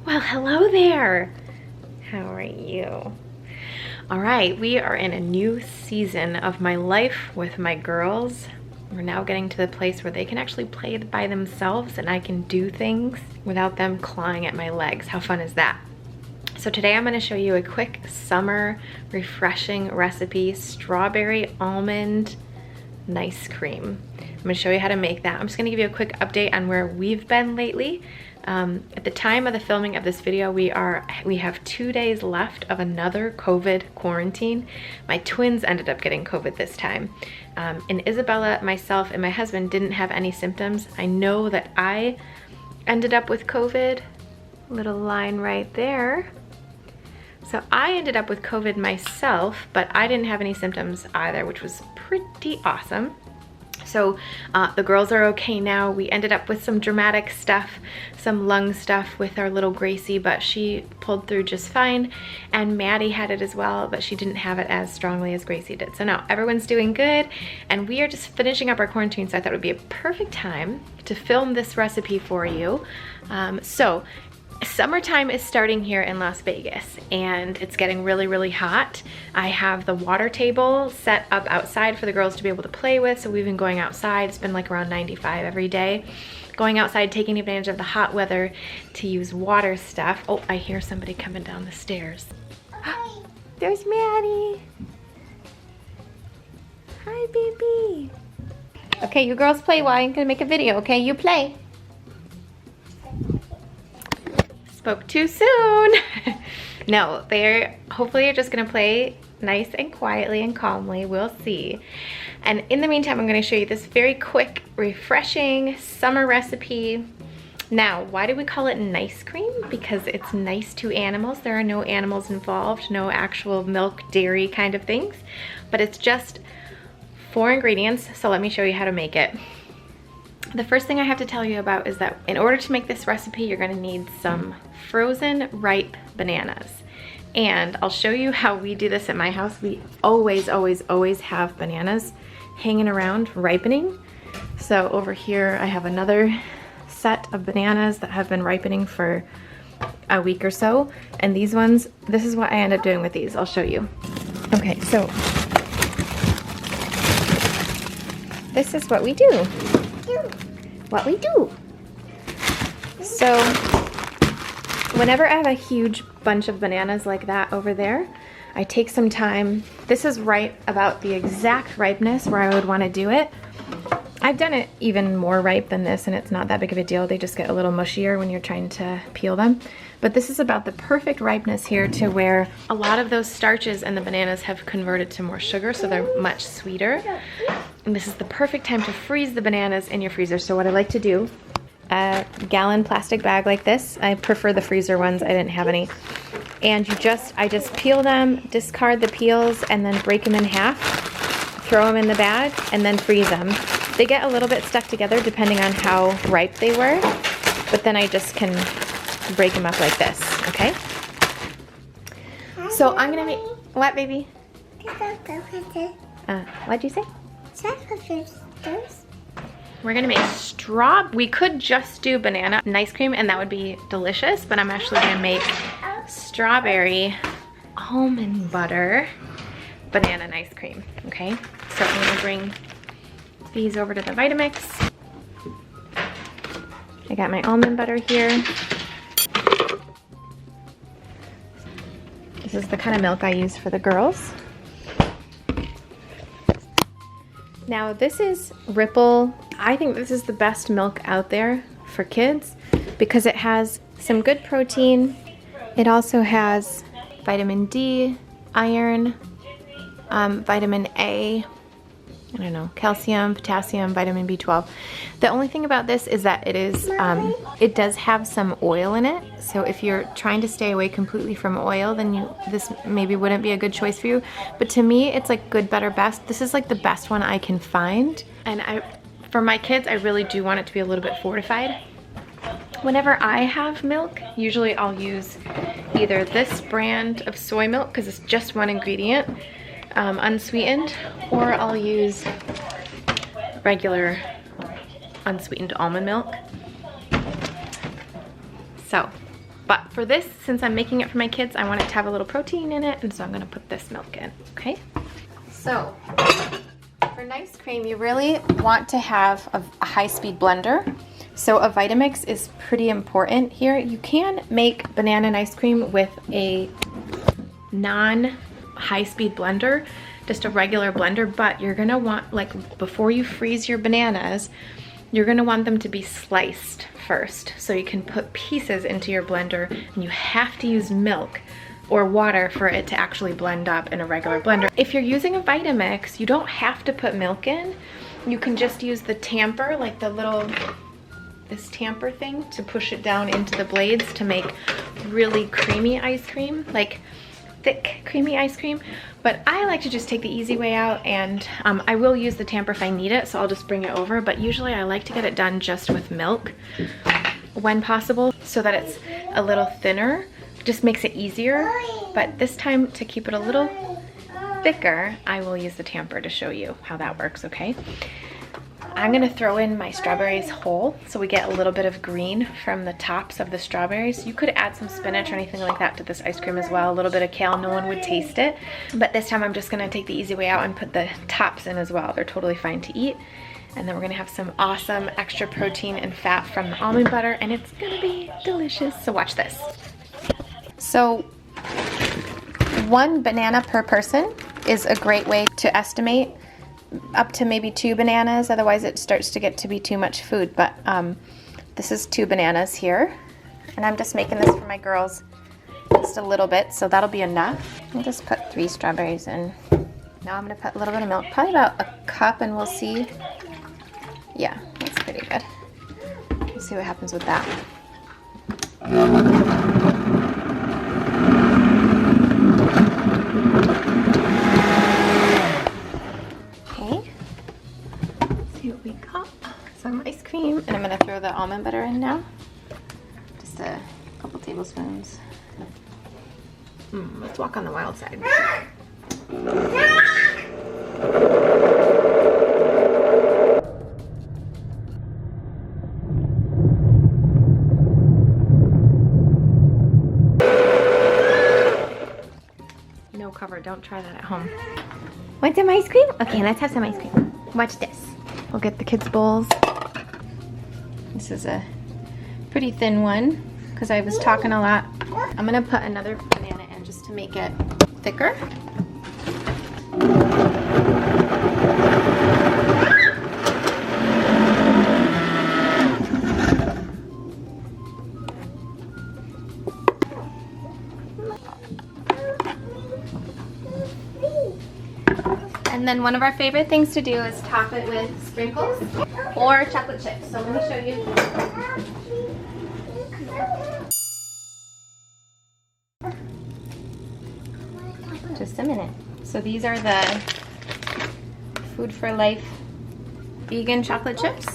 Well, hello there. How are you? All right, we are in a new season of my life with my girls. We're now getting to the place where they can actually play by themselves and I can do things without them clawing at my legs. How fun is that? So today I'm gonna show you a quick summer refreshing recipe, strawberry almond nice cream. I'm gonna show you how to make that. I'm just gonna give you a quick update on where we've been lately. At the time of the filming of this video, we have 2 days left of another COVID quarantine. My twins ended up getting COVID this time. And Isabella, myself, and my husband didn't have any symptoms. I know that I ended up with COVID. Little line right there. So I ended up with COVID myself, but I didn't have any symptoms either, which was pretty awesome. So the girls are okay now. We ended up with some dramatic stuff, some lung stuff with our little Gracie, but she pulled through just fine. And Maddie had it as well, but she didn't have it as strongly as Gracie did. So now everyone's doing good, and we are just finishing up our quarantine, so I thought it would be a perfect time to film this recipe for you. Summertime is starting here in Las Vegas and it's getting really, really hot. I have the water table set up outside for the girls to be able to play with, so we've been going outside. It's been like around 95 every day. Going outside, taking advantage of the hot weather to use water stuff. Oh, I hear somebody coming down the stairs. Hi. There's Maddie. Hi, baby. Okay, you girls play while I'm gonna make a video, okay? You play. Spoke too soon. No, they're hopefully just gonna play nice and quietly and calmly. We'll see. And in the meantime, I'm gonna show you this very quick, refreshing summer recipe. Now, why do we call it nice cream? Because it's nice to animals. There are no animals involved, no actual milk, dairy kind of things, but it's just 4 ingredients. So let me show you how to make it. The first thing I have to tell you about is that in order to make this recipe, you're gonna need some frozen ripe bananas. And I'll show you how we do this at my house. We always, always, always have bananas hanging around ripening. So over here, I have another set of bananas that have been ripening for a week or so. And these ones, this is what I end up doing with these. I'll show you. Okay, so this is what we do. So whenever I have a huge bunch of bananas like that over there, I take some time. This is right about the exact ripeness where I would want to do it. I've done it even more ripe than this, and it's not that big of a deal. They just get a little mushier when you're trying to peel them. But this is about the perfect ripeness here to where a lot of those starches in the bananas have converted to more sugar, so they're much sweeter. And this is the perfect time to freeze the bananas in your freezer. So what I like to do, a gallon plastic bag like this. I prefer the freezer ones. I didn't have any. And I just peel them, discard the peels, and then break them in half, throw them in the bag, and then freeze them. They get a little bit stuck together depending on how ripe they were, but then I just can break them up like this, okay? So I'm gonna make, what baby? What'd you say? We're gonna make we could just do banana nice cream and that would be delicious, but I'm actually gonna make strawberry almond butter banana nice cream, okay? So I'm gonna bring these over to the Vitamix. I got my almond butter here. This is the kind of milk I use for the girls. Now this is Ripple. I think this is the best milk out there for kids because it has some good protein. It also has vitamin D, iron, vitamin A, I don't know, calcium, potassium, vitamin B12. The only thing about this is that it does have some oil in it. So if you're trying to stay away completely from oil, then this maybe wouldn't be a good choice for you. But to me, it's like good, better, best. This is like the best one I can find. And for my kids, I really do want it to be a little bit fortified. Whenever I have milk, usually I'll use either this brand of soy milk because it's just one ingredient, unsweetened, or I'll use regular unsweetened almond milk. So But for this, since I'm making it for my kids, I want it to have a little protein in it, and so I'm gonna put this milk in, okay? So, for nice cream, you really want to have a high-speed blender. So a Vitamix is pretty important here. You can make banana and ice cream with a non-high-speed blender, just a regular blender, but you're gonna want, like, before you freeze your bananas, you're gonna want them to be sliced first so you can put pieces into your blender, and you have to use milk or water for it to actually blend up in a regular blender. If you're using a Vitamix, you don't have to put milk in. You can just use the tamper, like the little, this tamper thing, to push it down into the blades to make really creamy ice cream, like thick creamy ice cream. But I like to just take the easy way out, and I will use the tamper if I need it, so I'll just bring it over, but usually I like to get it done just with milk when possible so that it's a little thinner. Just makes it easier, but this time, to keep it a little thicker, I will use the tamper to show you how that works, okay? I'm gonna throw in my strawberries whole so we get a little bit of green from the tops of the strawberries. You could add some spinach or anything like that to this ice cream as well, a little bit of kale, no one would taste it. But this time I'm just gonna take the easy way out and put the tops in as well. They're totally fine to eat. And then we're gonna have some awesome extra protein and fat from the almond butter, and it's gonna be delicious. So watch this. So 1 banana per person is a great way to estimate, up to maybe 2 bananas, otherwise it starts to get to be too much food. But this is 2 bananas here, and I'm just making this for my girls just a little bit, so that'll be enough. I'll just put 3 strawberries in. Now I'm gonna put a little bit of milk, probably about a cup, and we'll see. Yeah, that's pretty good. Let's see what happens with that. Some ice cream, and I'm gonna throw the almond butter in now. Just a couple tablespoons. Let's walk on the wild side. No cover, don't try that at home. Want some ice cream? Okay, let's have some ice cream. Watch this. We'll get the kids' bowls. This is a pretty thin one because I was talking a lot. I'm gonna put another banana in just to make it thicker. And then one of our favorite things to do is top it with sprinkles or chocolate chips. So let me show you. Just a minute. So these are the Food for Life vegan chocolate chips.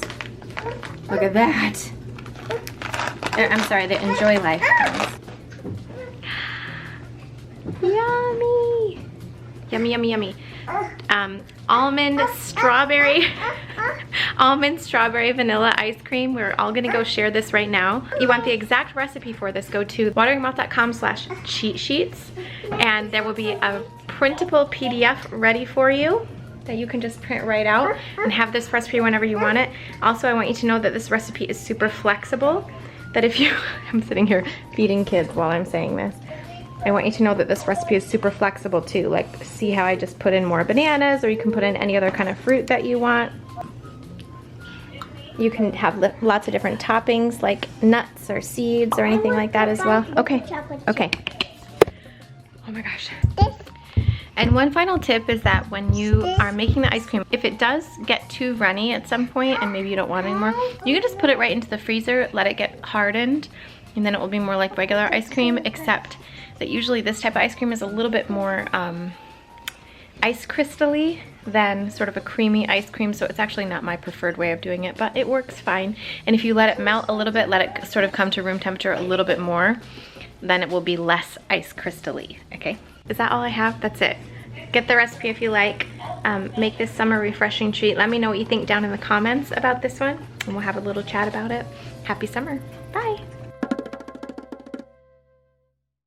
Look at that. I'm sorry, the Enjoy Life ones. Yummy! Yummy, yummy, yummy. Almond strawberry vanilla ice cream. We're all gonna go share this right now. You want the exact recipe for this, go to wateringmouth.com/cheat sheets, and there will be a printable PDF ready for you that you can just print right out and have this recipe whenever you want it. Also, I want you to know that this recipe is super flexible, that if you, I'm sitting here feeding kids while I'm saying this. I want you to know that this recipe is super flexible too. Like, see how I just put in more bananas, or you can put in any other kind of fruit that you want. You can have lots of different toppings like nuts or seeds or anything like that as well. Okay, okay. Oh my gosh. And one final tip is that when you are making the ice cream, if it does get too runny at some point and maybe you don't want it anymore, you can just put it right into the freezer, let it get hardened, and then it will be more like regular ice cream, except that usually this type of ice cream is a little bit more ice crystal-y than sort of a creamy ice cream, so it's actually not my preferred way of doing it, but it works fine. And if you let it melt a little bit, let it sort of come to room temperature a little bit more, then it will be less ice crystal-y, okay? Is that all I have? That's it. Get the recipe if you like. Make this summer refreshing treat. Let me know what you think down in the comments about this one, and we'll have a little chat about it. Happy summer. Bye.